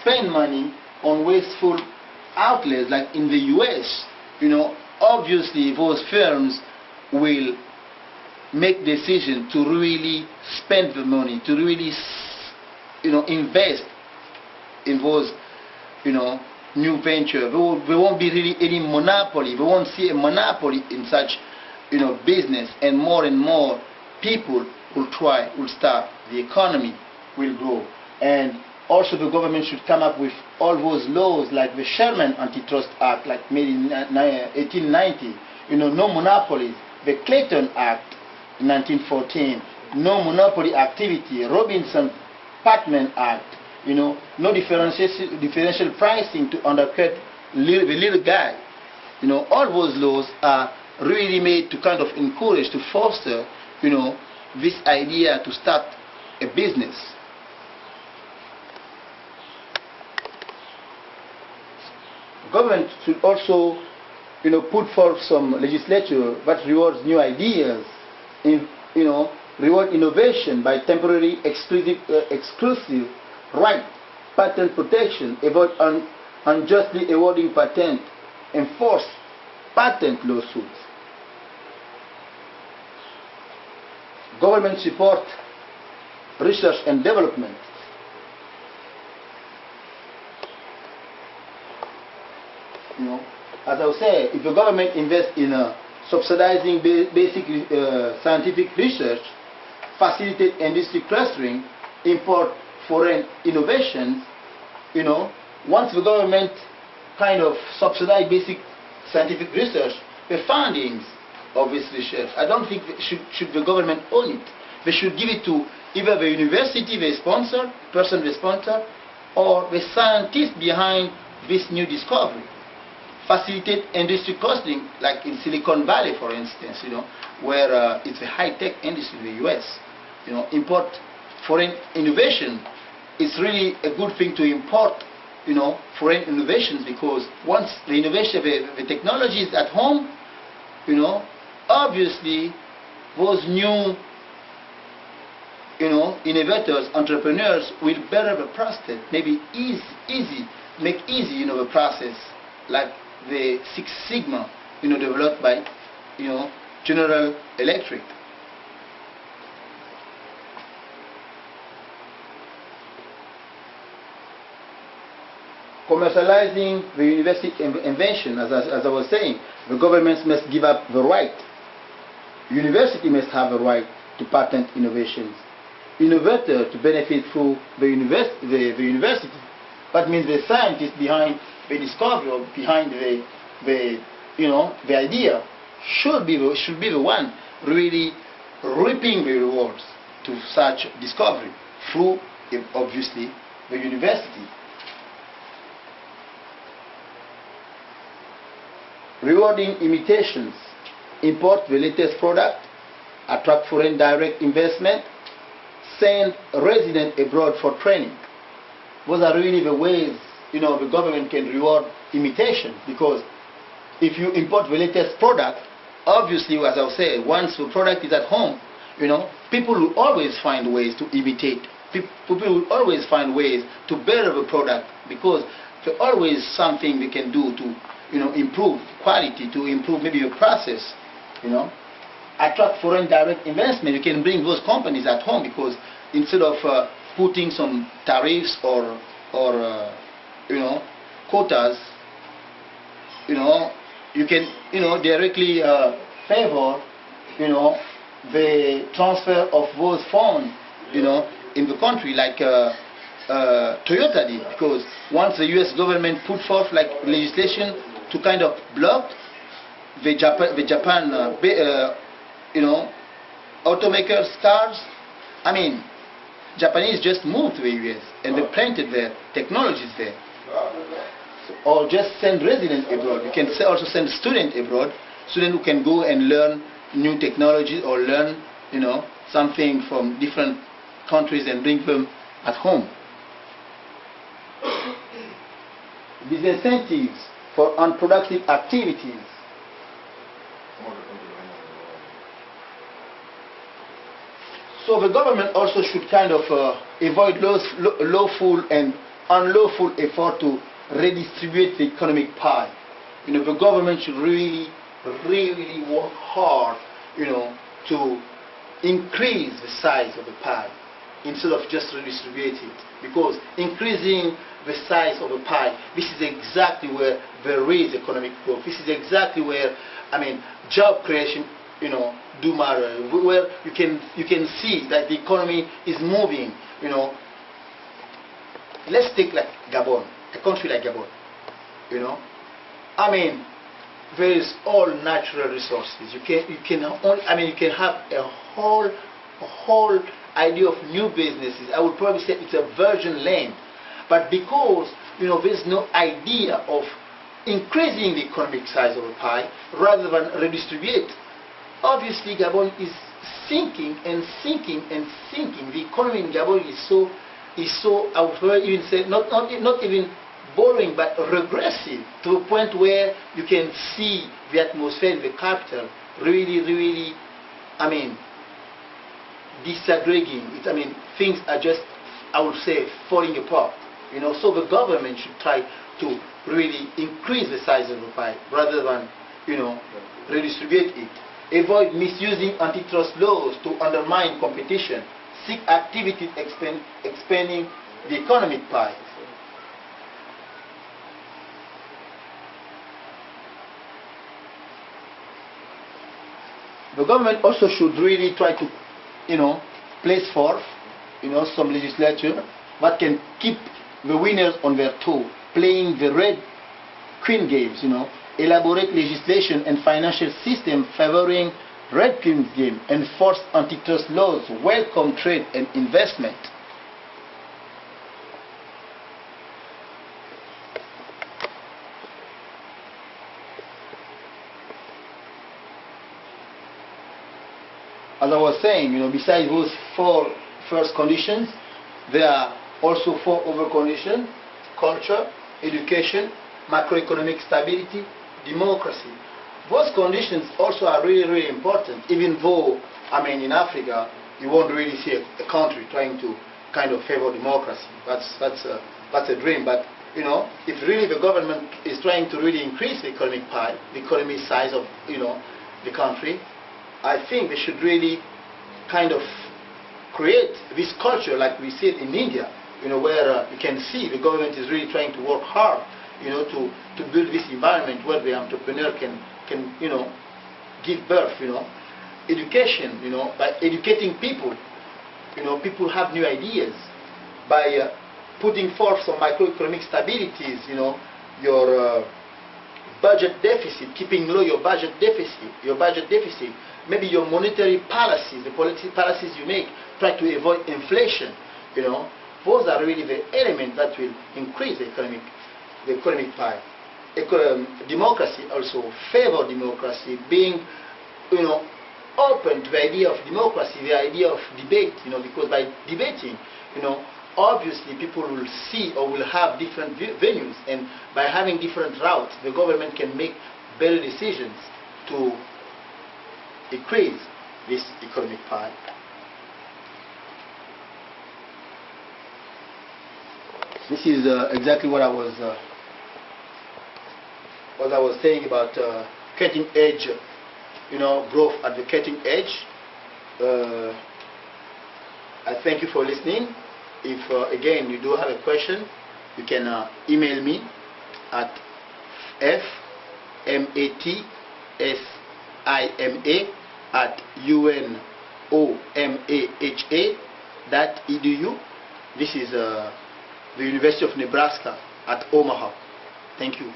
spend money on wasteful outlets like in the US, obviously those firms will make decision to really spend the money, to really, invest in those, new venture. There won't be really any monopoly. We won't see a monopoly in such, business, and more people will start. The economy will grow, and also the government should come up with all those laws like the Sherman Antitrust Act, like made in 1890. No monopolies. The Clayton Act in 1914, no monopoly activity. Robinson-Patman Act, no differential pricing to undercut the little guy. All those laws are really made to kind of encourage, to foster, this idea to start a business. Government should also, put forth some legislature that rewards new ideas, reward innovation by temporary exclusive right, patent protection, avoid unjustly awarding patent, enforce patent lawsuits. Government support research and development. As I was saying, if the government invests in subsidizing basic scientific research, facilitate industry clustering, import foreign innovations, once the government kind of subsidize basic scientific research, the findings of this research, I don't think should the government own it. They should give it to either the university they sponsor, person they sponsor, or the scientists behind this new discovery. Facilitate industry clustering, like in Silicon Valley, for instance, where it's a high-tech industry in the US. Import foreign innovation. It's really a good thing to import, foreign innovations, because once the innovation, the technology is at home, obviously those new, innovators, entrepreneurs will better the process, maybe make easy, the process, like the Six Sigma, developed by, General Electric. Commercializing the university invention, as I was saying, the governments must give up the right. University must have the right to patent innovations. Innovator to benefit through the university. That means the scientist behind the discovery, or behind the idea, should be the one really reaping the rewards to such discovery through, obviously, the university. Rewarding imitations, import the latest product, attract foreign direct investment, send residents abroad for training. Those are really the ways, the government can reward imitation, because if you import the latest product, obviously, as I said, once the product is at home, people will always find ways to imitate. People will always find ways to better the product, because there's always something they can do to, improve quality, to improve maybe your process, Attract foreign direct investment. You can bring those companies at home, because instead of putting some tariffs or quotas, you can, directly favor, the transfer of those funds, in the country, like Toyota did, because once the U.S. government put forth like legislation to kind of block the Japan automakers' cars, I mean, Japanese just moved to the U.S. and they planted their technologies there. Or just send residents abroad. You can also send students abroad, students who can go and learn new technologies or learn, something from different countries and bring them at home. Disincentives for unproductive activities. So the government also should kind of avoid lawful and unlawful effort to redistribute the economic pie. The government should really, really work hard, to increase the size of the pie instead of just redistribute it. Because increasing the size of the pie, this is exactly where there is economic growth. This is exactly where, job creation, do matter. Where you can see that the economy is moving. Let's take like Gabon, a country like Gabon. There is all natural resources. You can have a whole idea of new businesses. I would probably say it's a virgin land, but because there's no idea of increasing the economic size of the pie rather than redistribute, obviously Gabon is sinking and sinking and sinking. The economy in Gabon is so I would even say not even boring but regressive, to a point where you can see the atmosphere in the capital really disaggregating. Things are just, I would say, falling apart. So the government should try to really increase the size of the pie rather than redistribute it. Avoid misusing antitrust laws to undermine competition. Seek activities expanding the economic pie. The government also should really try to, place forth, some legislature that can keep the winners on their toe, playing the red queen games, elaborate legislation and financial system favoring red queen game, enforce antitrust laws, welcome trade and investment. As I was saying, besides those 4 first conditions, there are also 4 other conditions: culture, education, macroeconomic stability, democracy. Those conditions also are really, really important, even though, in Africa, you won't really see a country trying to kind of favor democracy. That's a dream. But, if really the government is trying to really increase the economic pie, the economic size of, the country, I think they should really kind of create this culture like we see it in India, where you can see the government is really trying to work hard, to build this environment where the entrepreneur can give birth, education, by educating people, people have new ideas, by putting forth some macroeconomic stabilities, your budget deficit, keeping low your budget deficit, maybe your monetary policies, the policies you make, try to avoid inflation, those are really the elements that will increase the economic pie. Democracy also, favor democracy, being open to the idea of democracy, the idea of debate, because by debating, obviously people will see or will have different venues, and by having different routes, the government can make better decisions to increase this economic pie. This is exactly what I was saying about cutting edge, growth at the cutting edge. I thank you for listening. If again you do have a question, you can email me at fmatima@unomaha.edu. This is the University of Nebraska at Omaha. Thank you.